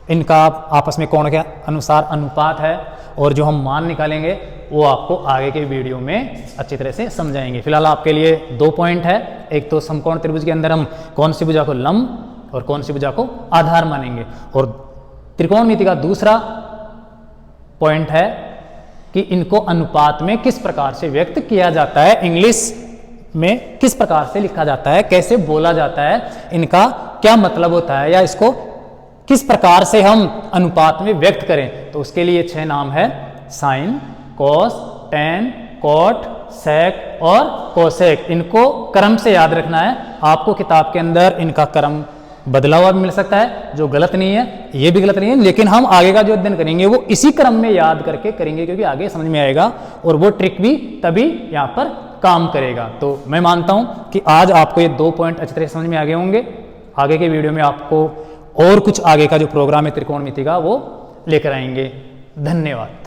इनका आपस में कोण के अनुसार अनुपात है और जो हम मान निकालेंगे वो आपको आगे के वीडियो में अच्छी तरह से समझाएंगे। फिलहाल आपके लिए 2 पॉइंट है, एक तो समकोण त्रिभुज के अंदर हम कौन सी भुजा को लंब और कौन सी भुजा को आधार मानेंगे, और त्रिकोणमिति का दूसरा पॉइंट है कि इनको अनुपात में किस प्रकार से व्यक्त किया जाता है, इंग्लिश में किस प्रकार से लिखा जाता है, कैसे बोला जाता है, इनका क्या मतलब होता है, या इसको किस प्रकार से हम अनुपात में व्यक्त करें। तो उसके लिए 6 नाम है साइन, कॉस, टेन, कॉट, सेक और कोसेक। इनको क्रम से याद रखना है। आपको किताब के अंदर इनका क्रम बदला हुआ भी मिल सकता है, जो गलत नहीं है, ये भी गलत नहीं है, लेकिन हम आगे का जो अध्ययन करेंगे वो इसी क्रम में याद करके करेंगे, क्योंकि आगे समझ में आएगा और वो ट्रिक भी तभी यहाँ पर काम करेगा। तो मैं मानता हूँ कि आज आपको ये 2 पॉइंट अच्छी तरह समझ में आ गए होंगे। आगे के वीडियो में आपको और कुछ आगे का जो प्रोग्राम है त्रिकोणमिति का वो लेकर आएंगे। धन्यवाद।